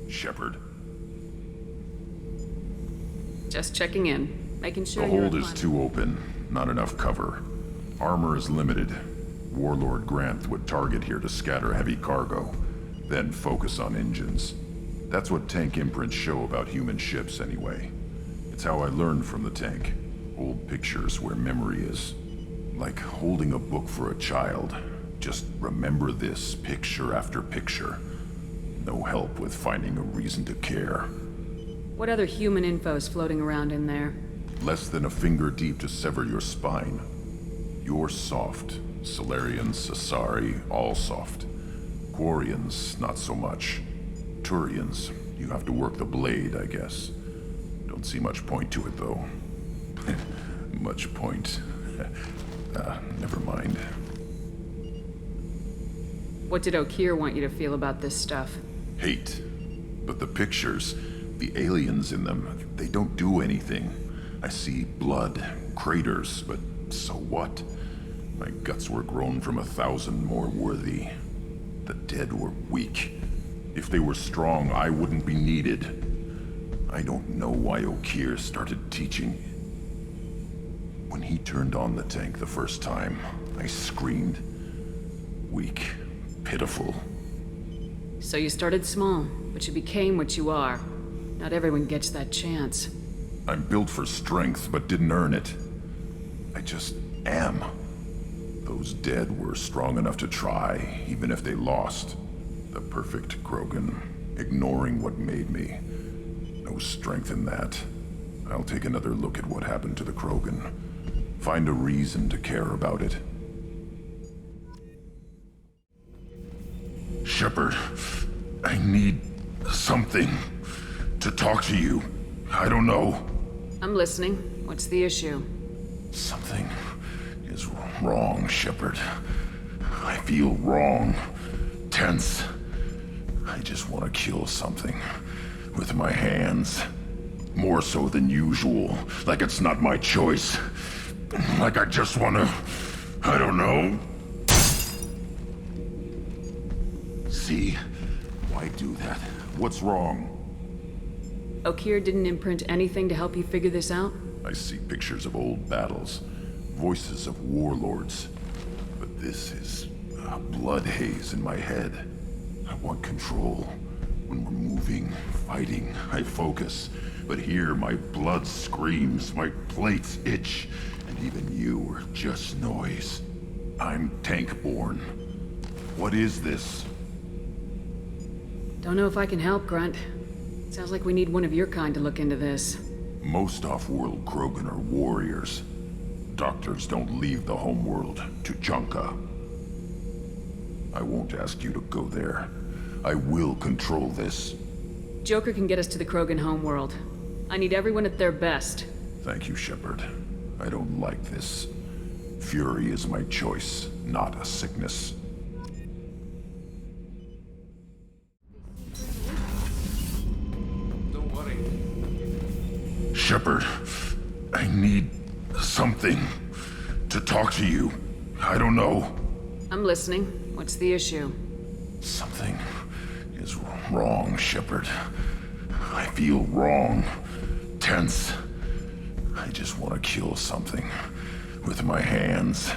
Shepard. Just checking in, making sure The you're hold is fine. too open, not enough cover. Armor is limited. Warlord Grunt would target here to scatter heavy cargo, then focus on engines. That's what tank imprints show about human ships anyway. It's how I learned from the tank. Old pictures where memory is. Like holding a book for a child. Just remember this picture after picture. No help with finding a reason to care. What other human info's floating around in there? Less than a finger deep to sever your spine. You're soft. Solarians, Asari, all soft. Quarians, not so much. Turians, you have to work the blade, I guess. Don't see much point to it, though. Much point. Never mind. What did Okeer want you to feel about this stuff? Hate. But the pictures, the aliens in them, they don't do anything. I see blood, craters, but so what? My guts were grown from 1,000 more worthy. The dead were weak. If they were strong, I wouldn't be needed. I don't know why Okeer started teaching. When he turned on the tank the first time, I screamed. Weak, pitiful. So you started small, but you became what you are. Not everyone gets that chance. I'm built for strength, but didn't earn it. I just am. Those dead were strong enough to try, even if they lost. The perfect Krogan, ignoring what made me. No strength in that. I'll take another look at what happened to the Krogan. Find a reason to care about it. Shepard, I need something to talk to you. I don't know. I'm listening. What's the issue? Something is wrong, Shepard. I feel wrong. Tense. I just want to kill something. With my hands. More so than usual. Like it's not my choice. Like I just want to... I don't know. See? Why do that? What's wrong? Okeer didn't imprint anything to help you figure this out? I see pictures of old battles. Voices of warlords. But this is a blood haze in my head. I want control. When we're moving, fighting, I focus. But here, my blood screams, my plates itch, and even you are just noise. I'm tank-born. What is this? Don't know if I can help, Grunt. Sounds like we need one of your kind to look into this. Most off-world Krogan are warriors. Doctors don't leave the homeworld to Junka. I won't ask you to go there. I will control this. Joker can get us to the Krogan homeworld. I need everyone at their best. Thank you, Shepard. I don't like this. Fury is my choice, not a sickness. Don't worry. Shepard, I need something to talk to you. I don't know. I'm listening. What's the issue? Something is wrong, Shepard. I feel wrong. Tense. I just want to kill something. With my hands.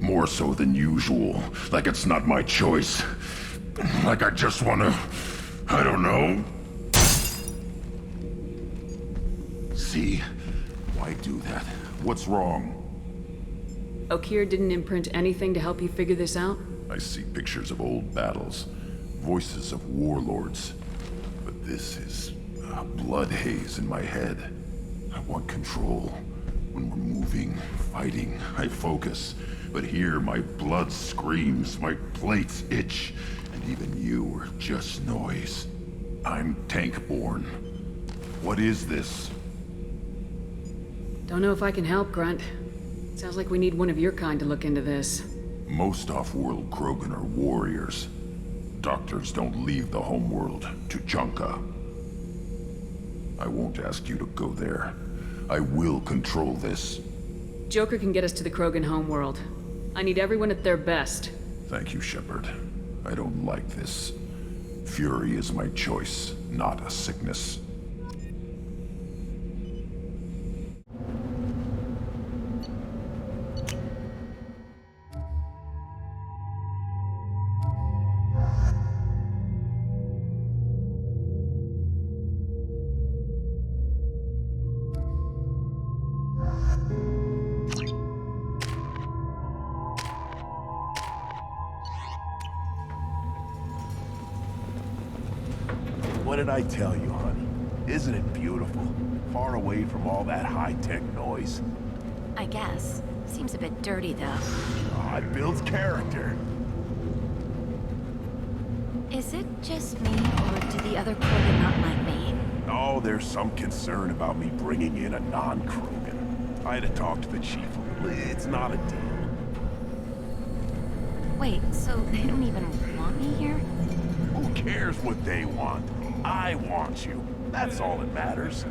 More so than usual. Like it's not my choice. Like I just want to... I don't know. See? Why do that? What's wrong? Okeer didn't imprint anything to help you figure this out? I see pictures of old battles. Voices of warlords. But this is a blood haze in my head. I want control. When we're moving, fighting, I focus. But here, my blood screams, my plates itch, and even you are just noise. I'm tank-born. What is this? Don't know if I can help, Grunt. Sounds like we need one of your kind to look into this. Most off-world Krogan are warriors. Doctors don't leave the homeworld to Junka. I won't ask you to go there. I will control this. Joker can get us to the Krogan homeworld. I need everyone at their best. Thank you, Shepard. I don't like this. Fury is my choice, not a sickness. What did I tell you, honey? Isn't it beautiful? Far away from all that high-tech noise. I guess. Seems a bit dirty, though. Oh, it builds character. Is it just me, or do the other Krogan not like me? Oh, there's some concern about me bringing in a non-Krogan. I had to talk to the chief a little. It's not a deal. Wait, so they don't even want me here? Who cares what they want? I want you. That's all that matters.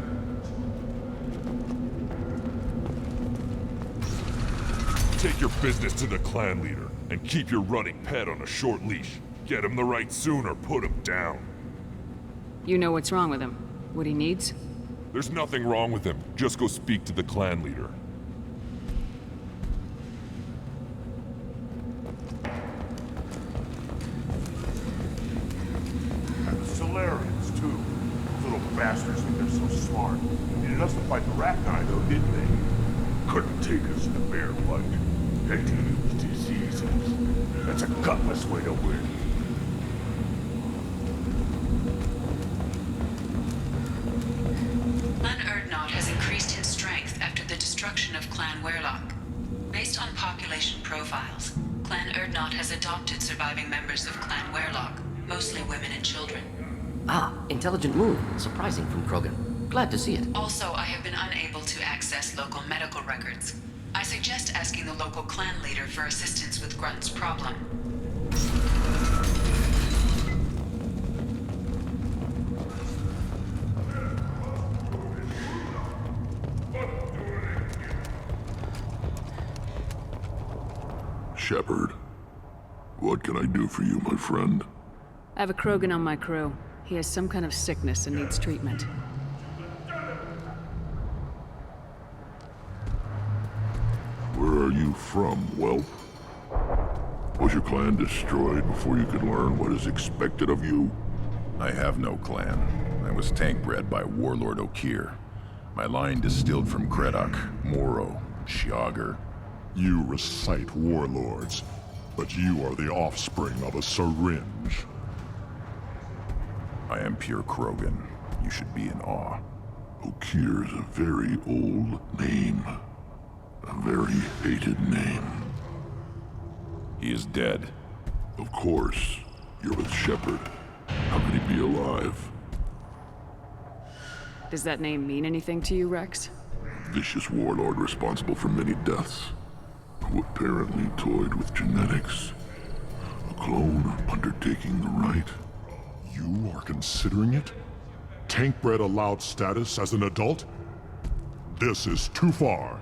Take your business to the clan leader, and keep your running pet on a short leash. Get him the right soon or put him down. You know what's wrong with him? What he needs? There's nothing wrong with him. Just go speak to the clan leader. And the Solarians, too. Those little bastards think they're so smart. Needed us to fight the rat guy, though, didn't they? Couldn't take us in a fair fight. Had to use diseases. That's a gutless way to win. Clan Urdnot has increased in strength after the destruction of Clan Werlock. Based on population profiles, Clan Urdnot has adopted surviving members of Clan Werlock, mostly women and children. Ah, intelligent move. Surprising from Krogan. Glad to see it. Also, I have been unable to access local medical records. I suggest asking the local clan leader for assistance with Grunt's problem. Shepard, what can I do for you, my friend? I have a Krogan on my crew. He has some kind of sickness and needs treatment. Where are you from, whelp? Was your clan destroyed before you could learn what is expected of you? I have no clan. I was tank bred by Warlord Okir. My line distilled from Kredok, Moro, Shiagar. You recite warlords, but you are the offspring of a syringe. I am pure Krogan. You should be in awe. Okir's a very old name. A very hated name. He is dead. Of course. You're with Shepard. How could he be alive? Does that name mean anything to you, Rex? Vicious warlord responsible for many deaths, who apparently toyed with genetics. A clone undertaking the right. You are considering it? Tank-bred allowed status as an adult? This is too far.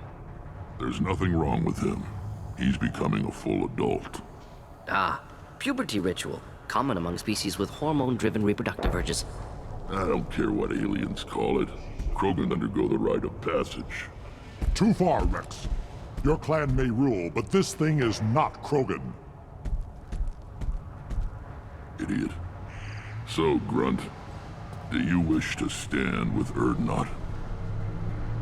There's nothing wrong with him. He's becoming a full adult. Ah, puberty ritual. Common among species with hormone-driven reproductive urges. I don't care what aliens call it. Krogan undergo the rite of passage. Too far, Rex. Your clan may rule, but this thing is not Krogan. Idiot. So, Grunt, do you wish to stand with Urdnot?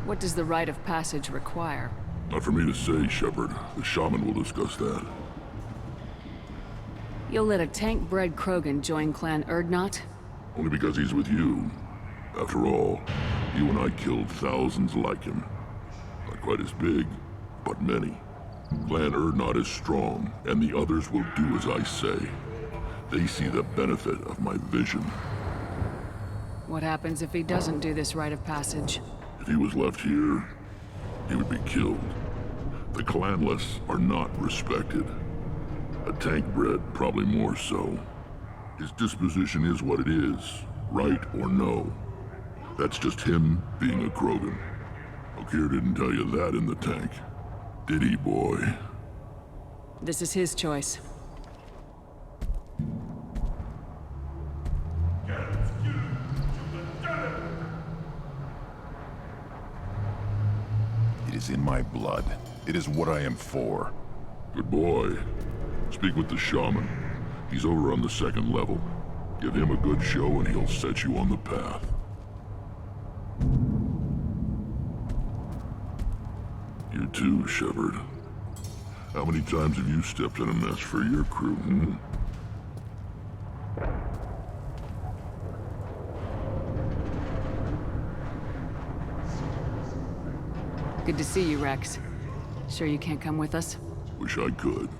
What does the rite of passage require? Not for me to say, Shepard. The shaman will discuss that. You'll let a tank-bred Krogan join Clan Urdnot? Only because he's with you. After all, you and I killed thousands like him. Not quite as big, but many. Clan Urdnot is strong, and the others will do as I say. They see the benefit of my vision. What happens if he doesn't do this rite of passage? If he was left here, he would be killed. The clanless are not respected. A tank-bred, probably more so. His disposition is what it is, right or no. That's just him being a Krogan. Okir didn't tell you that in the tank. Did he, boy? This is his choice. is in my blood. It is what I am for. Good boy. Speak with the shaman. He's over on the second level. Give him a good show and he'll set you on the path. You too, Shepard. How many times have you stepped in a mess for your crew, hmm? Good to see you, Rex. Sure you can't come with us? Wish I could.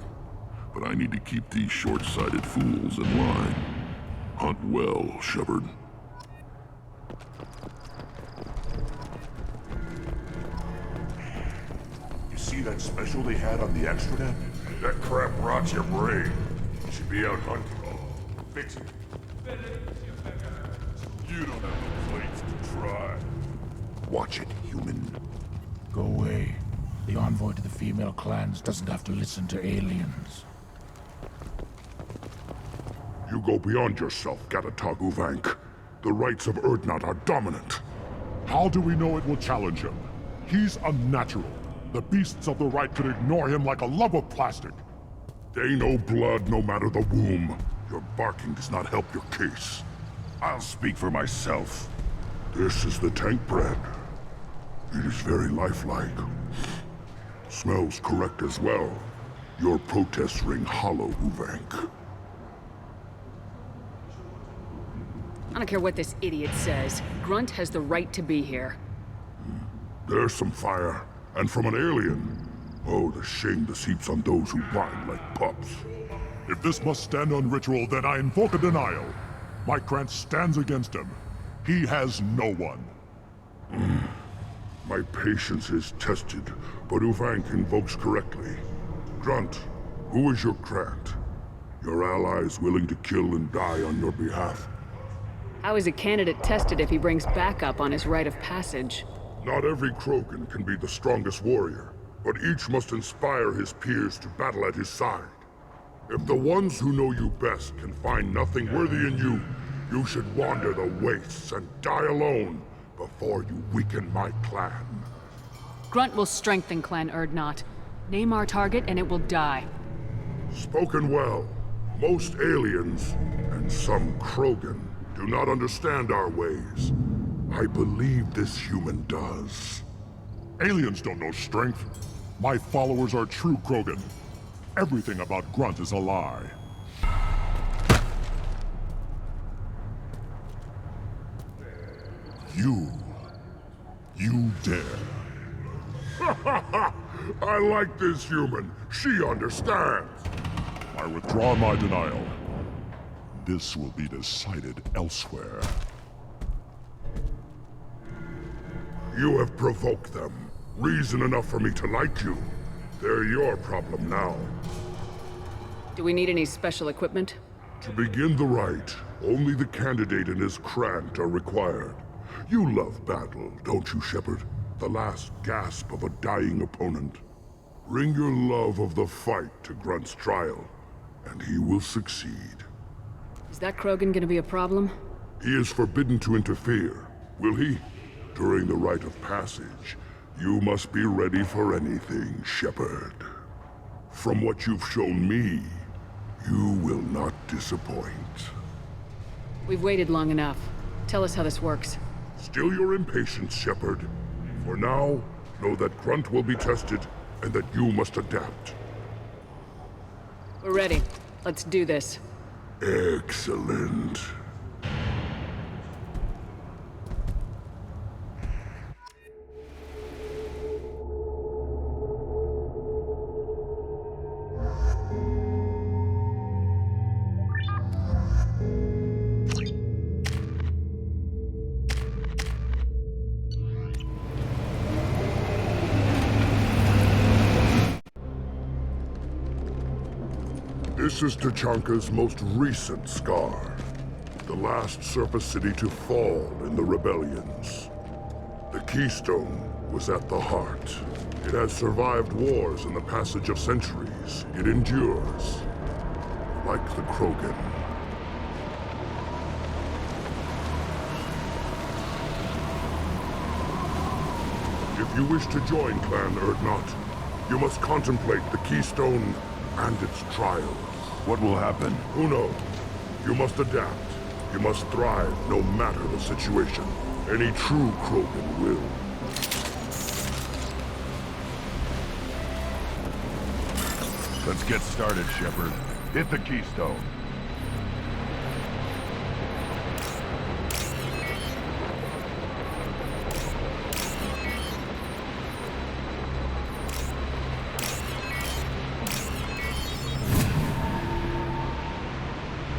But I need to keep these short-sighted fools in line. Hunt well, Shepard. You see that special they had on the extranet? That crap rots your brain. You should be out hunting. Fix it. You don't have the plates to try. Watch it, human. Go away. The envoy to the female clans doesn't have to listen to aliens. You go beyond yourself, Gatatog Uvank. The rights of Urdnot are dominant. How do we know it will challenge him? He's unnatural. The beasts of the right could ignore him like a lump of plastic. They know blood no matter the womb. Your barking does not help your case. I'll speak for myself. This is the tank bread. It is very lifelike. Smells correct as well. Your protests ring hollow, Uvank. I don't care what this idiot says. Grunt has the right to be here. There's some fire, and from an alien. Oh, the shame this heaps on those who whine like pups. If this must stand on ritual, then I invoke a denial. My Grant stands against him. He has no one. My patience is tested, but Uvank invokes correctly. Grunt, who is your Grant? Your allies willing to kill and die on your behalf? How is a candidate tested if he brings backup on his rite of passage? Not every Krogan can be the strongest warrior, but each must inspire his peers to battle at his side. If the ones who know you best can find nothing worthy in you, you should wander the wastes and die alone before you weaken my clan. Grunt will strengthen Clan Urdnot. Name our target and it will die. Spoken well. Most aliens, and some Krogan, do not understand our ways. I believe this human does. Aliens don't know strength. My followers are true Krogan. Everything about Grunt is a lie. You dare. I like this human. She understands. I withdraw my denial. This will be decided elsewhere. You have provoked them. Reason enough for me to like you. They're your problem now. Do we need any special equipment? To begin the rite, only the candidate and his Krant are required. You love battle, don't you, Shepard? The last gasp of a dying opponent. Bring your love of the fight to Grunt's trial, and he will succeed. Is that Krogan gonna be a problem? He is forbidden to interfere, will he? During the rite of passage, you must be ready for anything, Shepard. From what you've shown me, you will not disappoint. We've waited long enough. Tell us how this works. Still your impatience, Shepard. For now, know that Grunt will be tested, and that you must adapt. We're ready. Let's do this. Excellent. This is Tachanka's most recent scar. The last surface city to fall in the rebellions. The Keystone was at the heart. It has survived wars and the passage of centuries. It endures. Like the Krogan. If you wish to join Clan Urdnot, you must contemplate the Keystone and its trials. What will happen? Who knows? You must adapt. You must thrive no matter the situation. Any true Krogan will. Let's get started, Shepard. Hit the Keystone.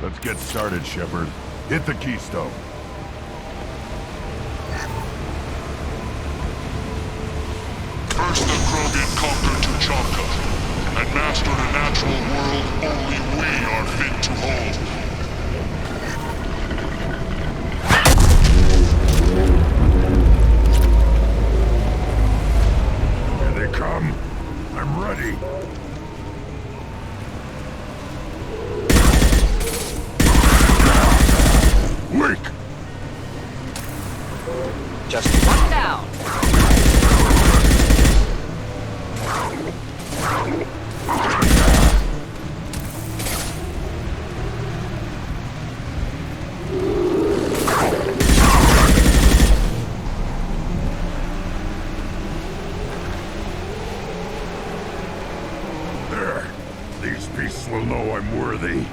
Let's get started, Shepard. Hit the Keystone. First the Krogan conquered Tuchanka, and mastered a natural world only we are fit to hold. Here they come. I'm ready. Weak! Just one down. There. These beasts will know I'm worthy.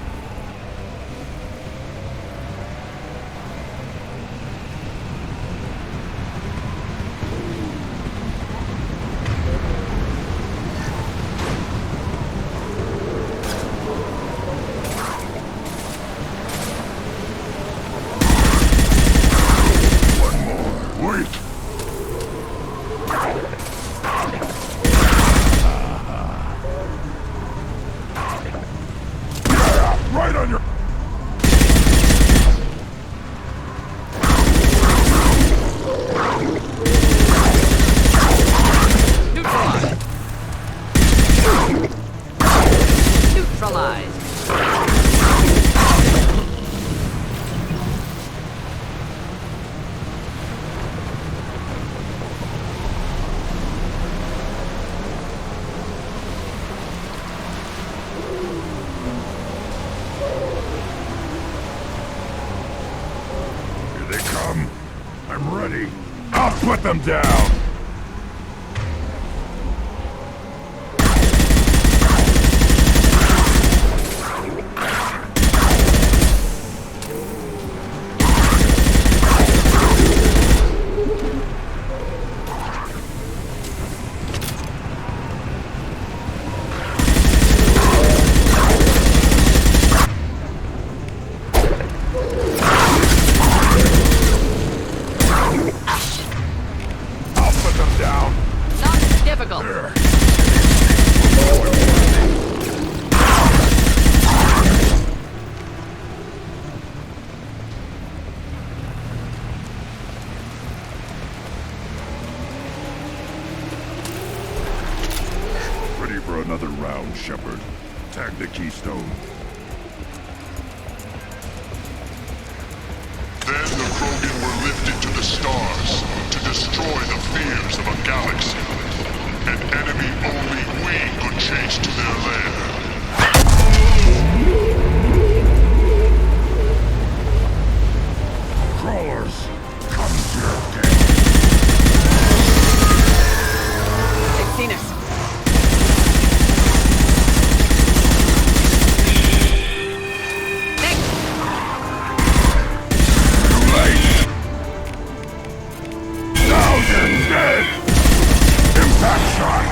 Right on your... Neutralized. Neutralized. Here they come. I'm ready. I'll put them down. Not difficult. Ready for another round, Shepard. Tag the Keystone. Then the Krogan were lifted to the stars to destroy the fears of a galaxy. An enemy only we could chase to their lair. Crawlers, come to your death. They've seen us. Now you're dead! Impact shot!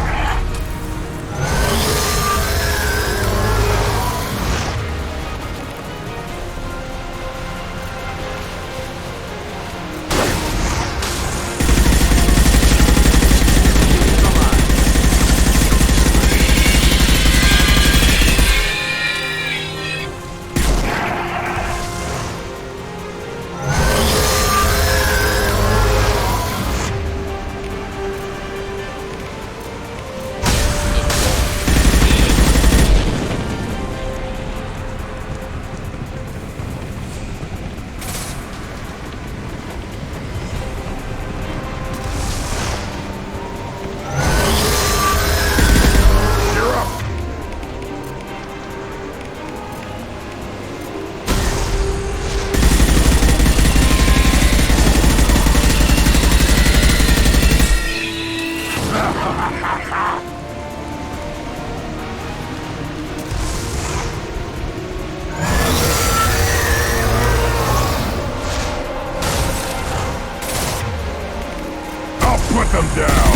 them down!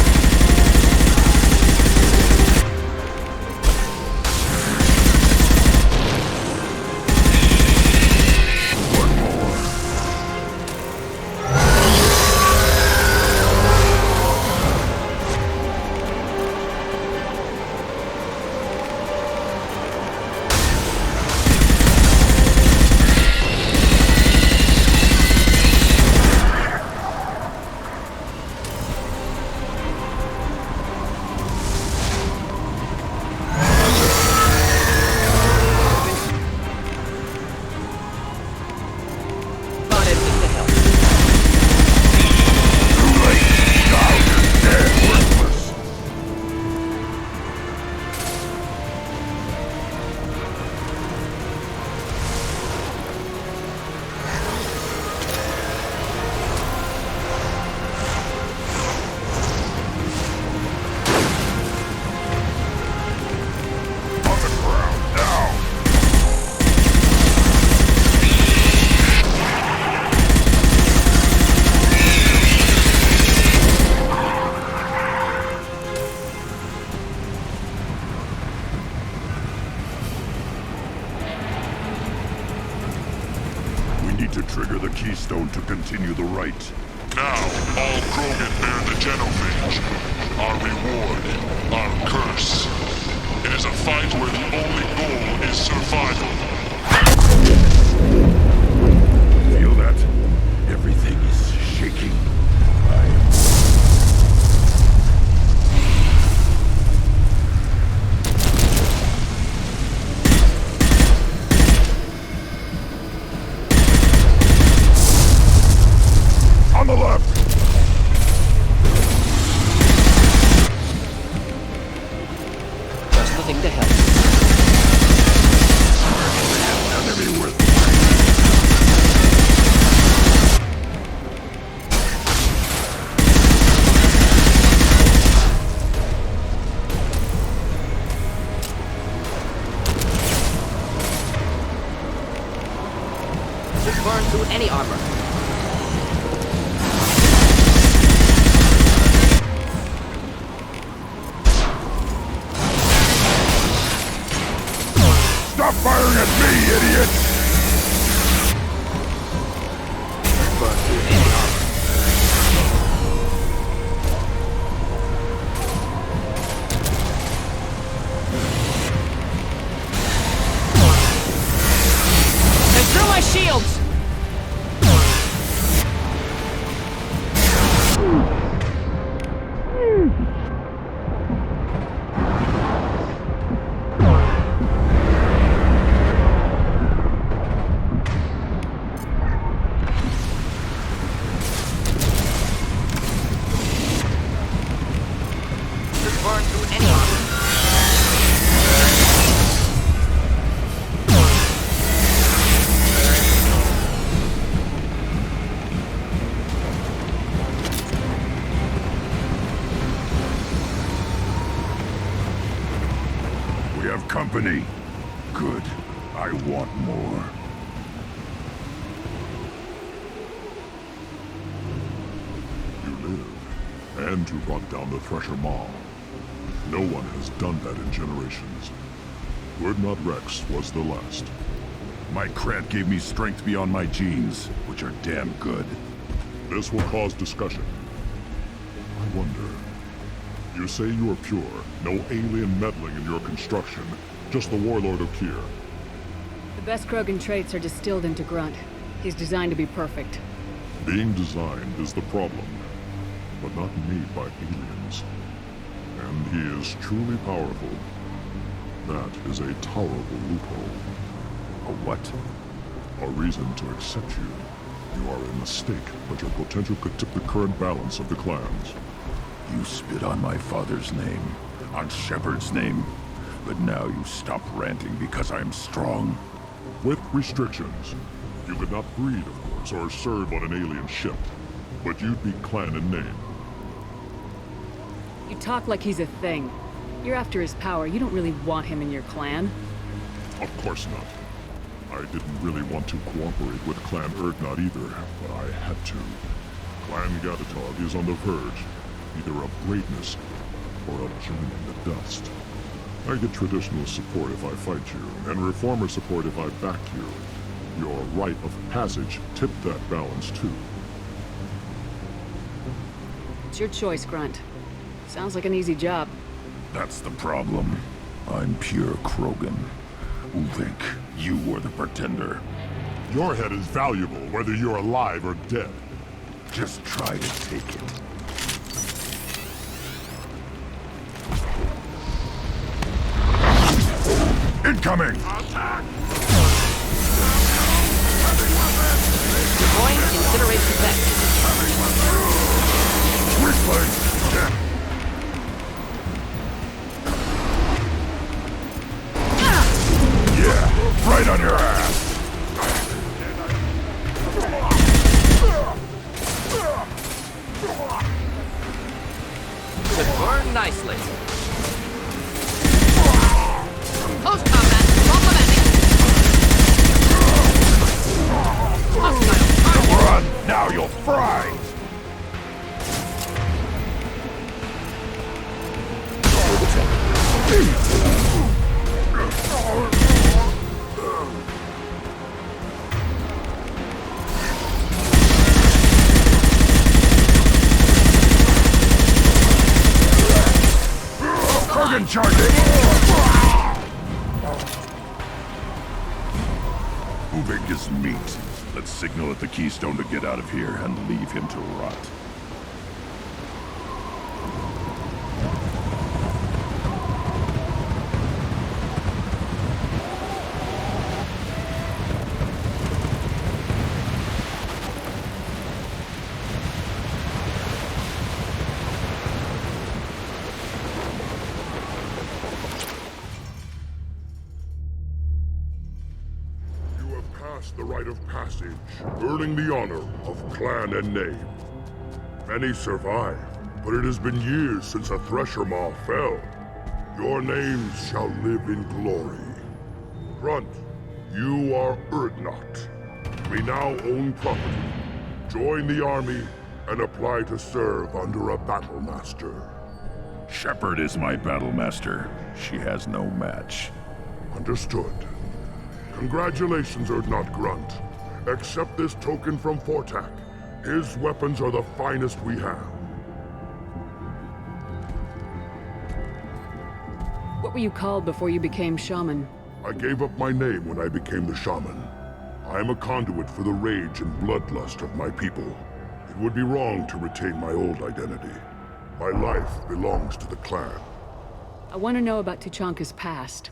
To trigger the keystone to continue the rite. Now, all Krogan bear the genophage. Our reward, our curse. It is a fight where the only goal is survival. Feel that? Everything is shaking. On the left! Just the thing to help. Enemy worth. Just burn through any armor. Stop firing at me, idiot! Burn through any armor. They're through my shields! Burn through any armor. We have company. Good. I want more. You live, and to brought down the Thresher Maw. No one has done that in generations. Urdnot Rex was the last. My crat gave me strength beyond my genes, which are damn good. This will cause discussion. I wonder. You say you are pure, no alien meddling in your construction, just the warlord of Kier. The best Krogan traits are distilled into Grunt. He's designed to be perfect. Being designed is the problem, but not made by aliens. And he is truly powerful. That is a tolerable loophole. A what? A reason to accept you. You are a mistake, but your potential could tip the current balance of the clans. You spit on my father's name, on Shepard's name, but now you stop ranting because I'm strong. With restrictions. You could not breed, of course, or serve on an alien ship, but you'd be clan in name. You talk like he's a thing. You're after his power. You don't really want him in your clan. Of course not. I didn't really want to cooperate with Clan Urdnot either, but I had to. Clan Gatatog is on the verge. either of greatness or of joining the dust. I get traditional support if I fight you, and reformer support if I back you. Your rite of passage tipped that balance too. It's your choice, Grunt. Sounds like an easy job. That's the problem. I'm pure Krogan. Uvink, you were the pretender. Your head is valuable whether you're alive or dead. Just try to take it. Incoming! Deploying incineration tech. Whistling! Yeah, right on your ass! Could burn nicely. Close combat, problematic. Hostile target. Run! Now you'll fry! Krogan charging! Uvink is meat. Let's signal at the Keystone to get out of here and leave him to rot. The rite of passage, earning the honor of clan and name. Many survive, but it has been years since a Thresher Maw fell. Your names shall live in glory. Grunt, you are Urdnot. We now own property. Join the army and apply to serve under a battle master. Shepard is my battle master. She has no match. Understood. Congratulations, Urdnot Grunt. Accept this token from Fortak. His weapons are the finest we have. What were you called before you became shaman? I gave up my name when I became the shaman. I am a conduit for the rage and bloodlust of my people. It would be wrong to retain my old identity. My life belongs to the clan. I want to know about Tuchanka's past.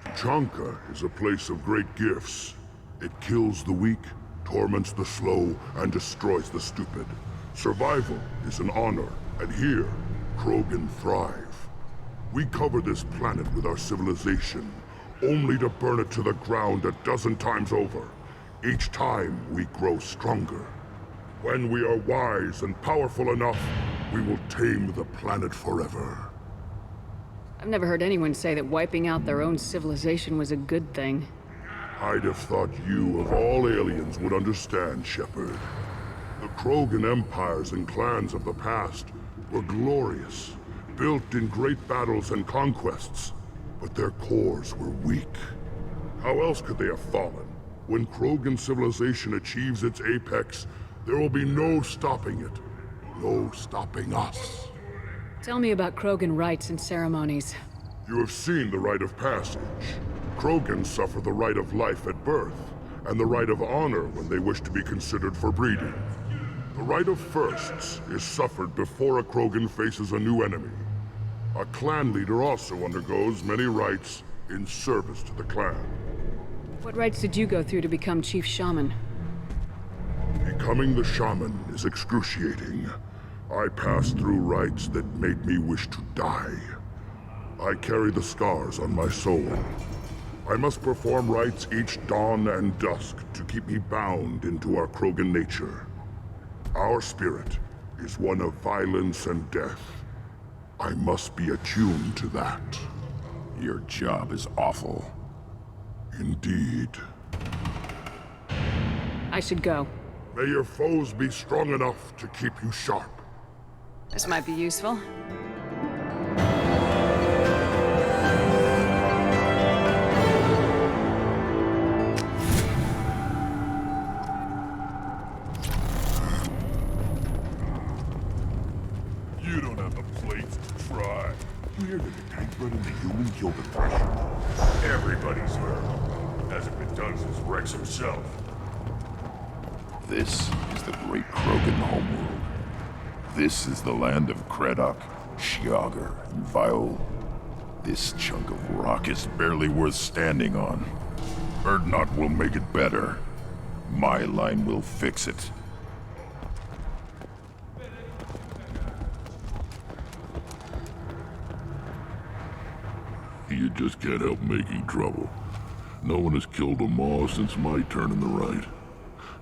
Tuchanka is a place of great gifts. It kills the weak, torments the slow, and destroys the stupid. Survival is an honor, and here, Krogan thrive. We cover this planet with our civilization, only to burn it to the ground a dozen times over. Each time, we grow stronger. When we are wise and powerful enough, we will tame the planet forever. I've never heard anyone say that wiping out their own civilization was a good thing. I'd have thought you, of all aliens, would understand, Shepard. The Krogan empires and clans of the past were glorious, built in great battles and conquests, but their cores were weak. How else could they have fallen? When Krogan civilization achieves its apex, there will be no stopping it. No stopping us. Tell me about Krogan rites and ceremonies. You have seen the rite of passage. Krogan suffer the rite of life at birth, and the rite of honor when they wish to be considered for breeding. The rite of firsts is suffered before a Krogan faces a new enemy. A clan leader also undergoes many rites in service to the clan. What rites did you go through to become Chief Shaman? Becoming the shaman is excruciating. I passed through rites that made me wish to die. I carry the scars on my soul. I must perform rites each dawn and dusk to keep me bound into our Krogan nature. Our spirit is one of violence and death. I must be attuned to that. Your job is awful. Indeed. I should go. May your foes be strong enough to keep you sharp. This might be useful. You don't have the plates to try. You hear that the tank bred and the human killed the Thresher? Everybody's heard. Hasn't been done since Rex himself. This is the great Krogan homeworld. This is the land of Kredok, Shiagar, and Viol. This chunk of rock is barely worth standing on. Urdnot will make it better. My line will fix it. You just can't help making trouble. No one has killed a Maw since my turn in the right.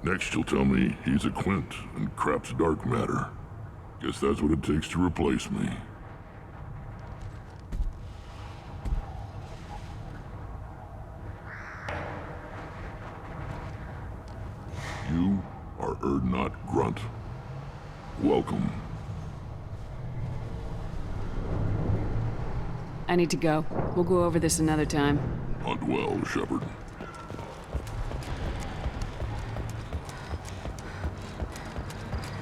Next you'll tell me he's a Quint and crap's dark matter. Guess that's what it takes to replace me. You are Urdnot Grunt. Welcome. I need to go. We'll go over this another time. Hunt well, Shepard.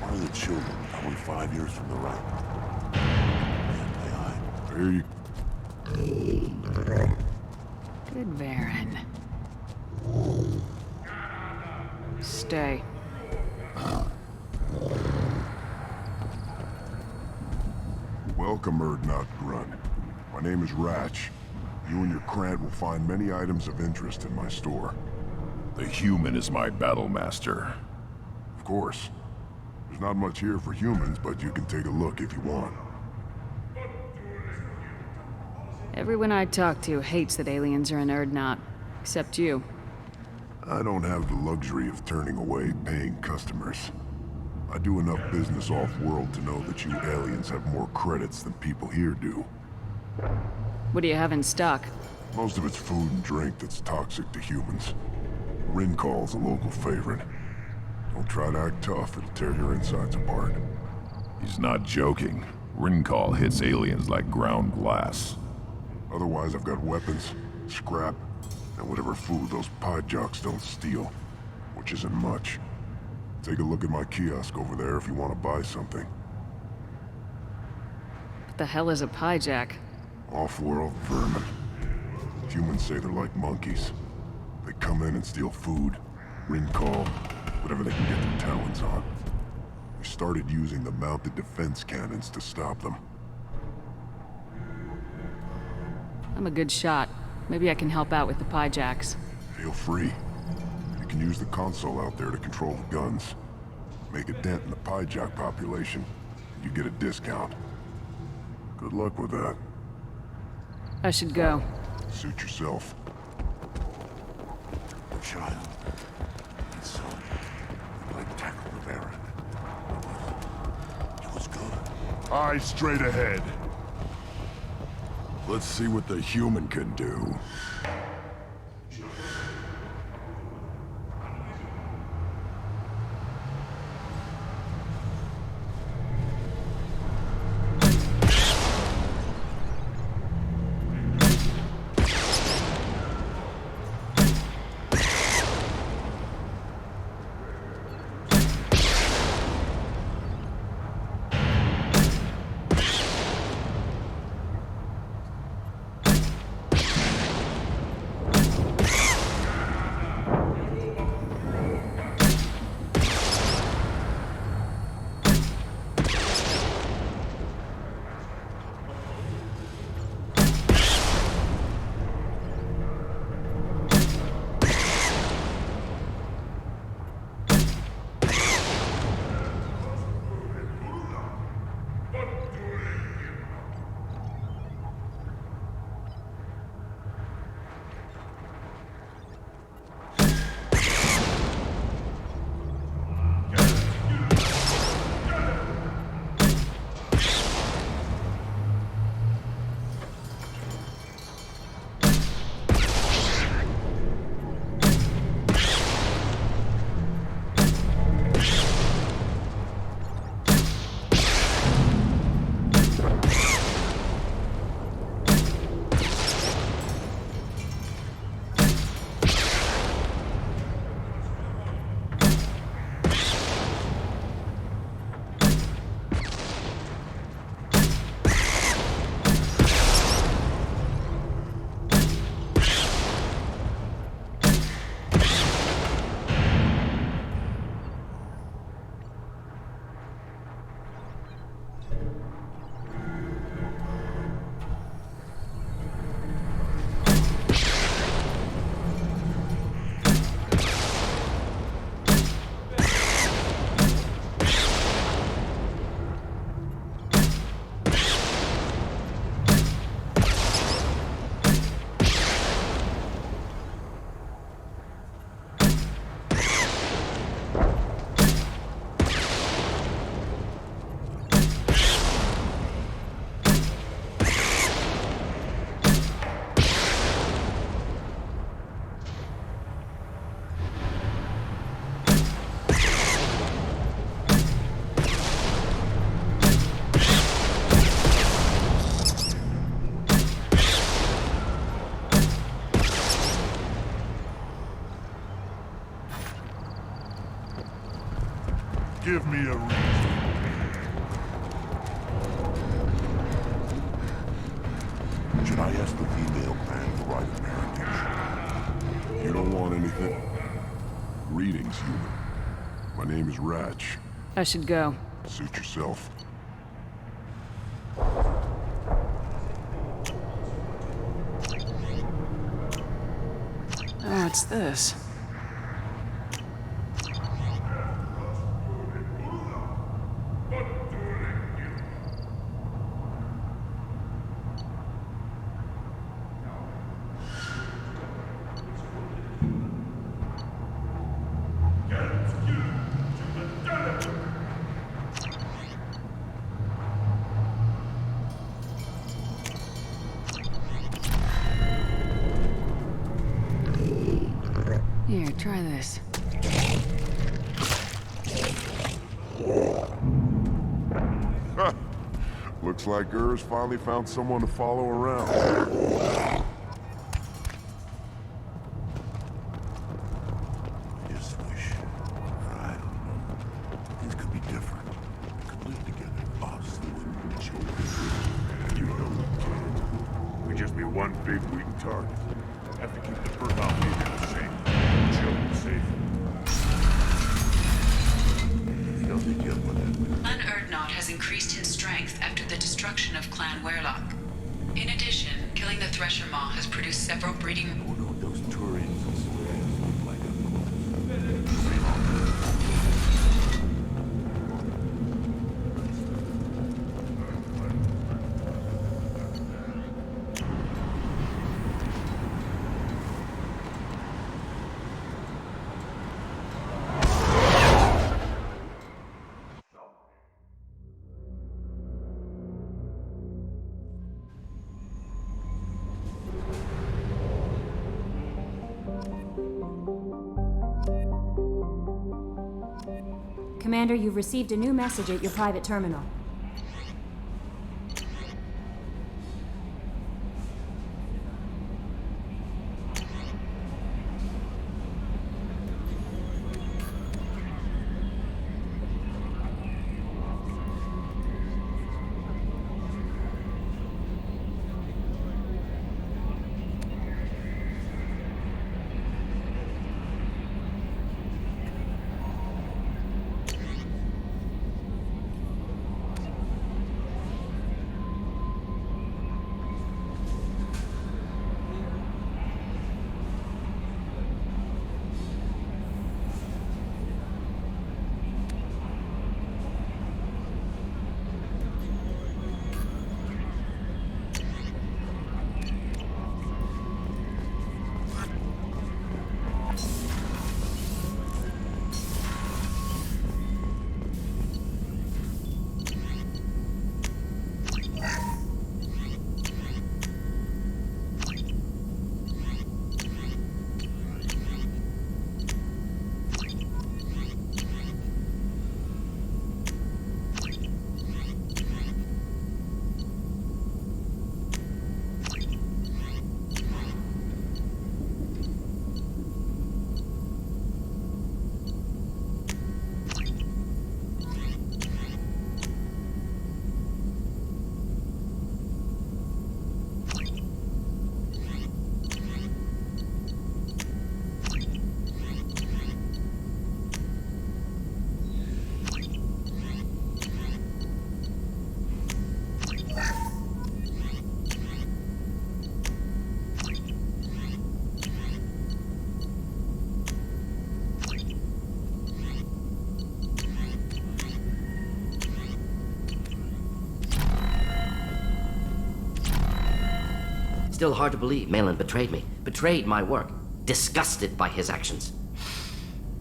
One of the children, only 5 years from the right. Here you... Good Varen. Stay. Welcome, Urdnot Grunt. My name is Ratch. You and your Krant will find many items of interest in my store. The human is my battle master. Of course. There's not much here for humans, but you can take a look if you want. Everyone I talk to hates that aliens are in Urdnot. Except you. I don't have the luxury of turning away paying customers. I do enough business off-world to know that you aliens have more credits than people here do. What do you have in stock? Most of it's food and drink that's toxic to humans. Rincall's a local favorite. Don't try to act tough, it'll tear your insides apart. He's not joking. Rincall hits aliens like ground glass. Otherwise, I've got weapons, scrap, and whatever food those pie jocks don't steal. Which isn't much. Take a look at my kiosk over there if you want to buy something. What the hell is a piejack? Off-world vermin. Humans say they're like monkeys. They come in and steal food, Rincall, whatever they can get their talons on. We started using the mounted defense cannons to stop them. I'm a good shot. Maybe I can help out with the piejacks. Feel free. You can use the console out there to control the guns. Make a dent in the piejack population, and you get a discount. Good luck with that. I should go. Suit yourself. The child. And son. Like tackle the Baron. It was good. Eyes straight ahead. Let's see what the human can do. Give me a reason. Should I ask the female clan for right of parentage? You don't want anything? Greetings, human. My name is Ratch. I should go. Suit yourself. Oh, what's this? Here, try this. Looks like Ur's finally found someone to follow around. Just wish. I don't know. Things could be different. We could live together. Us, the women, the children. You know we can't. We'd just be one big weak target. Have to keep the fertile females safe. Children safe. You know they get with it. Clan Urdnot has increased in strength after the destruction of Clan Werlock. In addition, killing the Thresher Maw has produced several breeding... Oh no, those Turians look like a... Commander, you've received a new message at your private terminal. Still hard to believe Malin betrayed me. Betrayed my work. Disgusted by his actions.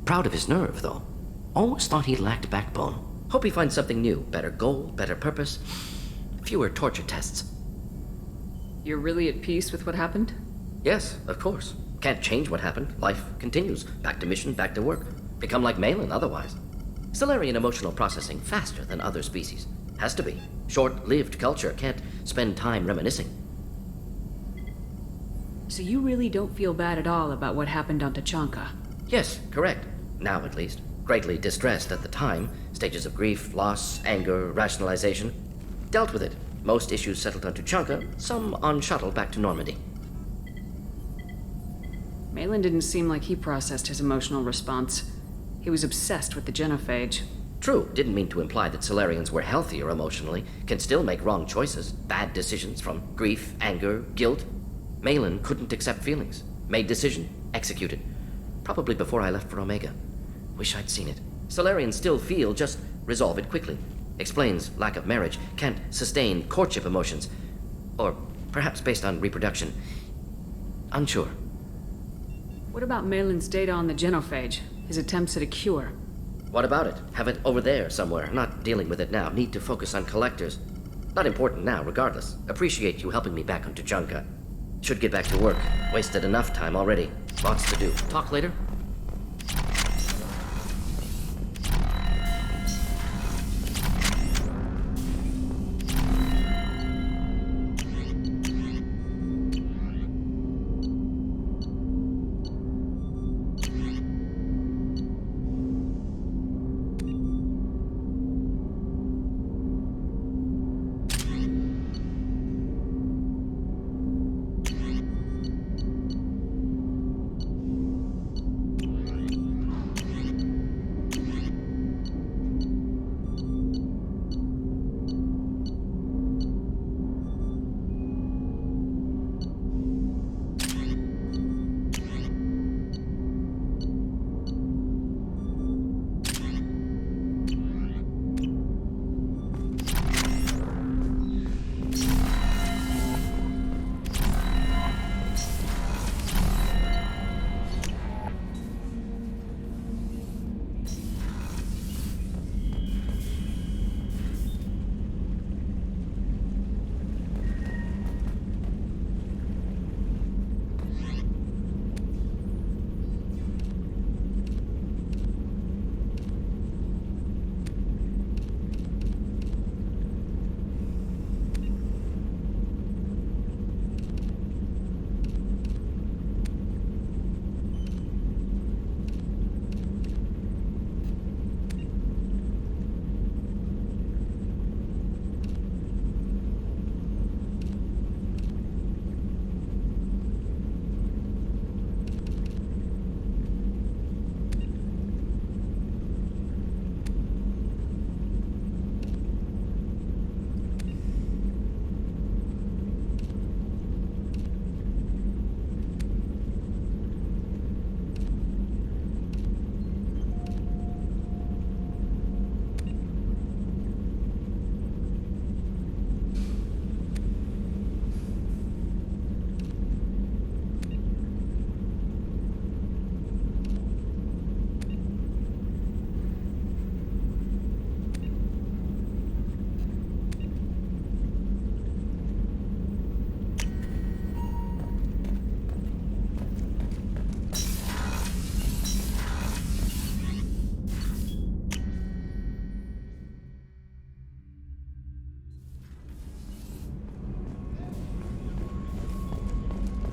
Proud of his nerve, though. Always thought he lacked backbone. Hope he finds something new. Better goal, better purpose. Fewer torture tests. You're really at peace with what happened? Yes, of course. Can't change what happened. Life continues. Back to mission, back to work. Become like Malin otherwise. Solarian emotional processing faster than other species. Has to be. Short-lived culture. Can't spend time reminiscing. So you really don't feel bad at all about what happened on Tachanka? Yes, correct. Now at least. Greatly distressed at the time, stages of grief, loss, anger, rationalization. Dealt with it. Most issues settled on Tuchanka, some on shuttle back to Normandy. Malin didn't seem like he processed his emotional response. He was obsessed with the genophage. True, didn't mean to imply that Solarians were healthier emotionally, can still make wrong choices, bad decisions from grief, anger, guilt. Malin couldn't accept feelings. Made decision, executed. Probably before I left for Omega. Wish I'd seen it. Solarians still feel, just resolve it quickly. Explains lack of marriage, can't sustain courtship emotions. Or perhaps based on reproduction. Unsure. What about Malin's data on the genophage? His attempts at a cure? What about it? Have it over there somewhere. Not dealing with it now. Need to focus on collectors. Not important now, regardless. Appreciate you helping me back on Tuchanka. Should get back to work. Wasted enough time already. Lots to do. Talk later?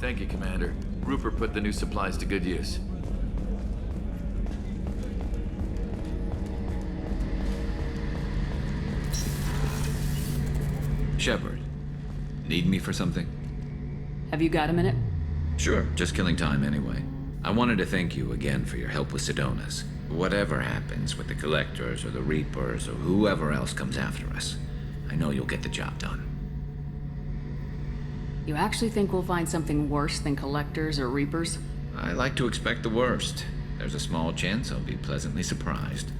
Thank you, Commander. Rupert put the new supplies to good use. Shepard, need me for something? Have you got a minute? Sure, just killing time anyway. I wanted to thank you again for your help with Sidonis. Whatever happens with the Collectors or the Reapers or whoever else comes after us, I know you'll get the job done. You actually think we'll find something worse than Collectors or Reapers? I like to expect the worst. There's a small chance I'll be pleasantly surprised.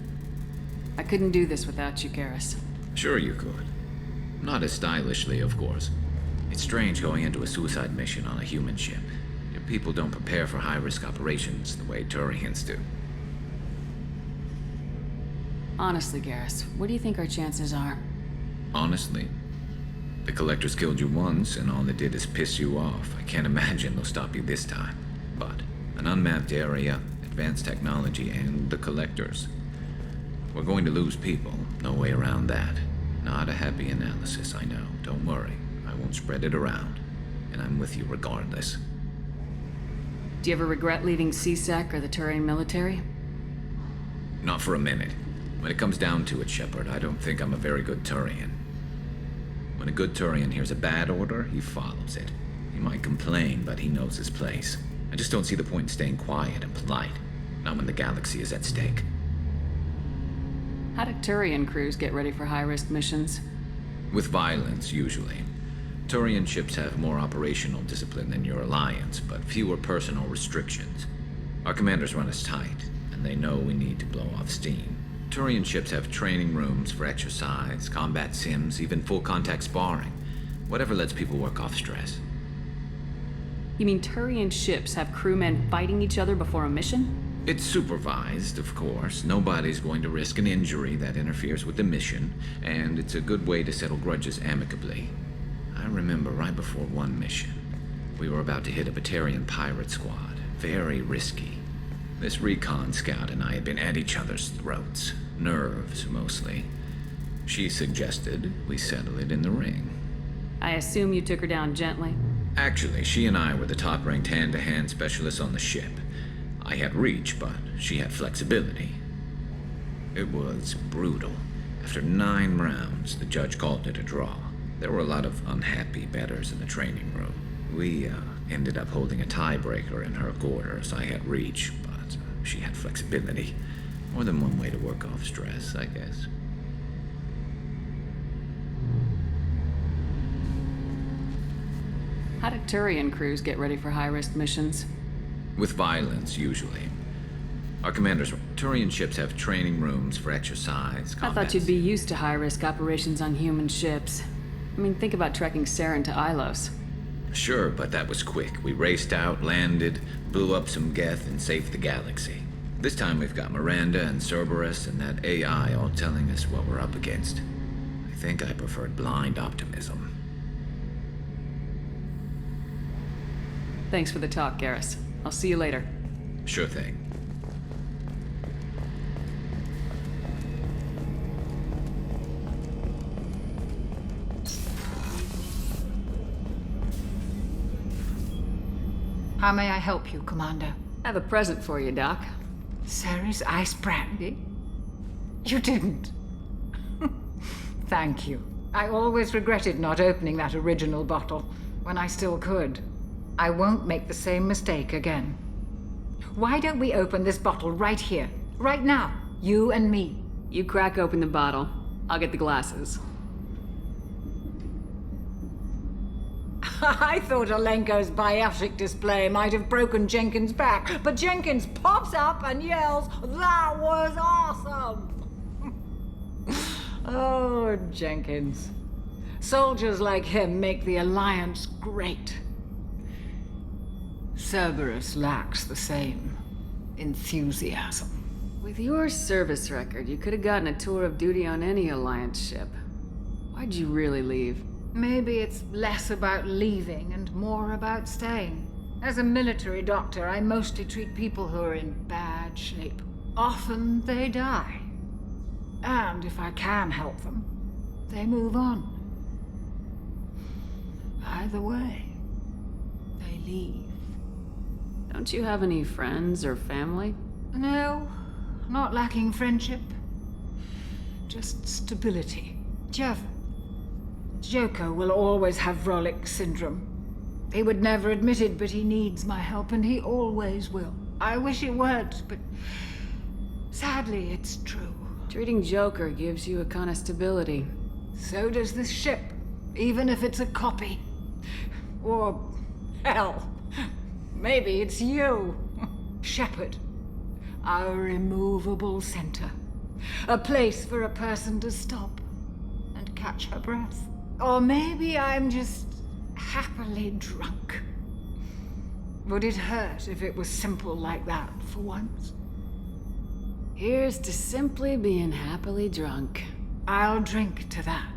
I couldn't do this without you, Garrus. Sure you could. Not as stylishly, of course. It's strange going into a suicide mission on a human ship. Your people don't prepare for high-risk operations the way Turians do. Honestly, Garrus, what do you think our chances are? Honestly, the Collectors killed you once, and all they did is piss you off. I can't imagine they'll stop you this time. But an unmapped area, advanced technology, and the Collectors. We're going to lose people. No way around that. Not a happy analysis, I know. Don't worry. I won't spread it around. And I'm with you regardless. Do you ever regret leaving CSEC or the Turian military? Not for a minute. When it comes down to it, Shepard, I don't think I'm a very good Turian. When a good Turian hears a bad order, he follows it. He might complain, but he knows his place. I just don't see the point in staying quiet and polite. Not when the galaxy is at stake. How do Turian crews get ready for high-risk missions? With violence, usually. Turian ships have more operational discipline than your alliance, but fewer personal restrictions. Our commanders run us tight, and they know we need to blow off steam. Turian ships have training rooms for exercise, combat sims, even full-contact sparring. Whatever lets people work off stress. You mean Turian ships have crewmen fighting each other before a mission? It's supervised, of course. Nobody's going to risk an injury that interferes with the mission, and it's a good way to settle grudges amicably. I remember right before one mission, we were about to hit a Batarian pirate squad. Very risky. This recon scout and I had been at each other's throats. Nerves, mostly. She suggested we settle it in the ring. I assume you took her down gently? Actually, she and I were the top-ranked hand-to-hand specialists on the ship. I had reach, but she had flexibility. It was brutal. After 9 rounds, the judge called it a draw. There were a lot of unhappy bettors in the training room. We ended up holding a tiebreaker in her quarters. I had reach, but she had flexibility. More than one way to work off stress, I guess. How do Turian crews get ready for high-risk missions? With violence, usually. Our commanders... Turian ships have training rooms for exercise, I combat... thought you'd be used to high-risk operations on human ships. I mean, think about trekking Saren to Ilos. Sure, but that was quick. We raced out, landed, blew up some Geth, and saved the galaxy. This time we've got Miranda and Cerberus and that AI all telling us what we're up against. I think I preferred blind optimism. Thanks for the talk, Garrus. I'll see you later. Sure thing. How may I help you, Commander? I have a present for you, Doc. Ceres ice brandy? You didn't. Thank you. I always regretted not opening that original bottle when I still could. I won't make the same mistake again. Why don't we open this bottle right here, right now, you and me? You crack open the bottle. I'll get the glasses. I thought Alenko's biotic display might have broken Jenkins' back, but Jenkins pops up and yells, "That was awesome!" Oh, Jenkins. Soldiers like him make the Alliance great. Cerberus lacks the same enthusiasm. With your service record, you could have gotten a tour of duty on any Alliance ship. Why'd you really leave? Maybe it's less about leaving and more about staying. As a military doctor, I mostly treat people who are in bad shape. Often they die. And if I can help them, they move on. Either way, they leave. Don't you have any friends or family? No, not lacking friendship. Just stability. Joko will always have Vrolic syndrome. He would never admit it, but he needs my help, and he always will. I wish it weren't, but sadly, it's true. Treating Joker gives you a kind of stability. So does this ship, even if it's a copy. Or, hell, maybe it's you, Shepard. Our immovable center. A place for a person to stop and catch her breath. Or maybe I'm just happily drunk. Would it hurt if it was simple like that for once? Here's to simply being happily drunk. I'll drink to that.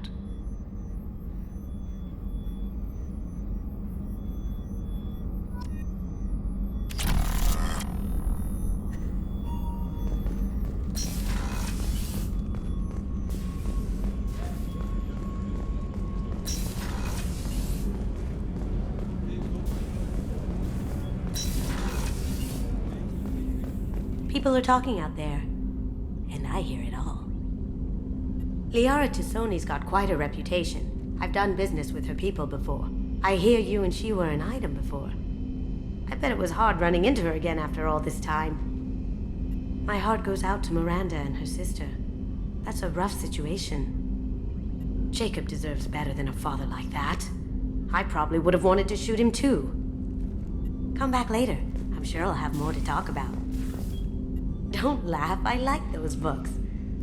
People are talking out there. Liara Tassoni's got quite a reputation. I've done business with her people before. I hear you and she were an item before. I bet it was hard running into her again after all this time. My heart goes out to Miranda and her sister. That's a rough situation. Jacob deserves better than a father like that. I probably would have wanted to shoot him too. Come back later. I'm sure I'll have more to talk about. Don't laugh, I like those books.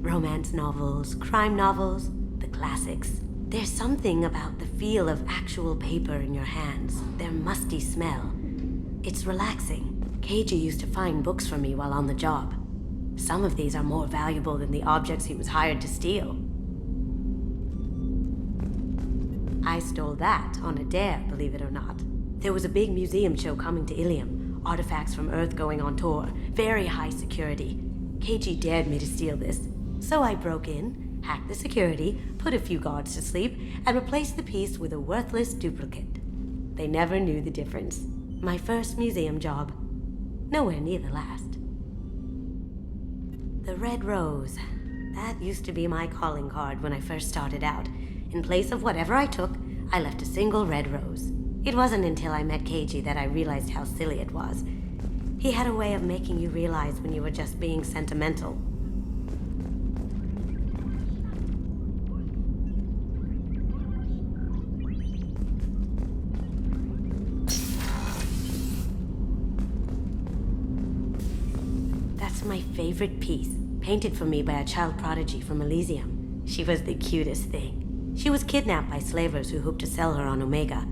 Romance novels, crime novels, the classics. There's something about the feel of actual paper in your hands, their musty smell. It's relaxing. Keiji used to find books for me while on the job. Some of these are more valuable than the objects he was hired to steal. I stole that on a dare, believe it or not. There was a big museum show coming to Ilium. Artifacts from Earth going on tour. Very high security. Keiji dared me to steal this. So I broke in, hacked the security, put a few guards to sleep, and replaced the piece with a worthless duplicate. They never knew the difference. My first museum job. Nowhere near the last. The Red Rose. That used to be my calling card when I first started out. In place of whatever I took, I left a single red rose. It wasn't until I met Keiji that I realized how silly it was. He had a way of making you realize when you were just being sentimental. That's my favorite piece, painted for me by a child prodigy from Elysium. She was the cutest thing. She was kidnapped by slavers who hoped to sell her on Omega.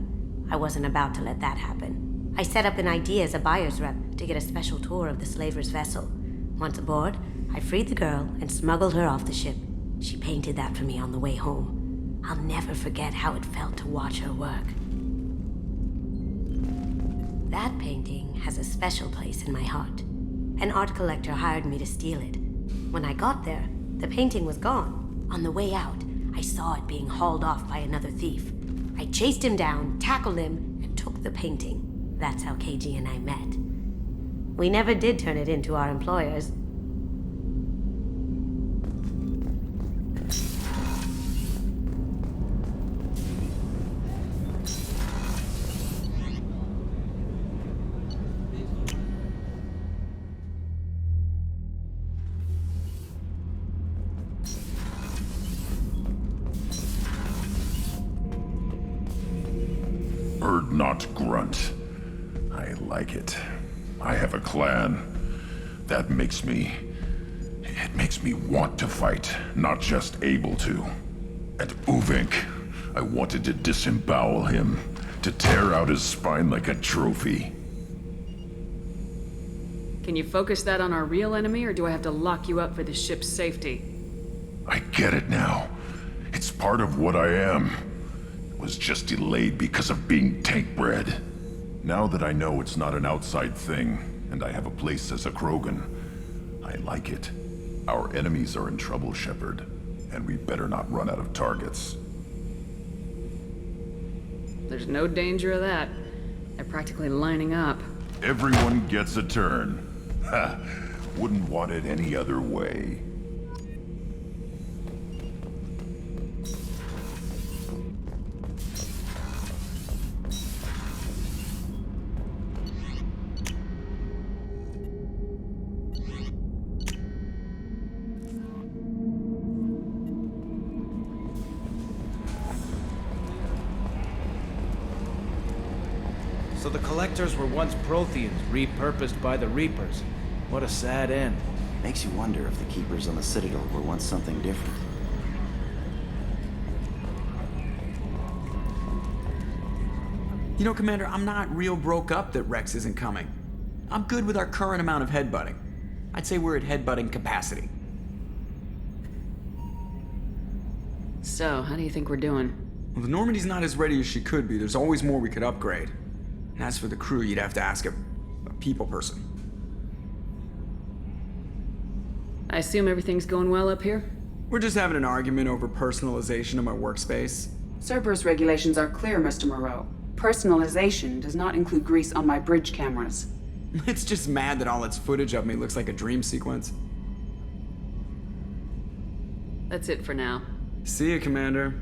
I wasn't about to let that happen. I set up an idea as a buyer's rep to get a special tour of the slaver's vessel. Once aboard, I freed the girl and smuggled her off the ship. She painted that for me on the way home. I'll never forget how it felt to watch her work. That painting has a special place in my heart. An art collector hired me to steal it. When I got there, the painting was gone. On the way out, I saw it being hauled off by another thief. I chased him down, tackled him, and took the painting. That's how Keiji and I met. We never did turn it into our employers. Not Grunt. I like it. I have a clan. That makes me... It makes me want to fight, not just able to. And Uvink, I wanted to disembowel him, to tear out his spine like a trophy. Can you focus that on our real enemy, or do I have to lock you up for the ship's safety? I get it now. It's part of what I am. Was just delayed because of being tank bred. Now that I know it's not an outside thing, and I have a place as a Krogan, I like it. Our enemies are in trouble, Shepard, and we better not run out of targets. There's no danger of that. They're practically lining up. Everyone gets a turn. Ha! Wouldn't want it any other way. So the Collectors were once Protheans, repurposed by the Reapers. What a sad end. Makes you wonder if the Keepers on the Citadel were once something different. You know, Commander, I'm not real broke up that Rex isn't coming. I'm good with our current amount of headbutting. I'd say we're at headbutting capacity. So, how do you think we're doing? Well, the Normandy's not as ready as she could be. There's always more we could upgrade. And as for the crew, you'd have to ask a people person. I assume everything's going well up here? We're just having an argument over personalization of my workspace. Cerberus regulations are clear, Mr. Moreau. Personalization does not include grease on my bridge cameras. It's just mad that all its footage of me looks like a dream sequence. That's it for now. See you, Commander.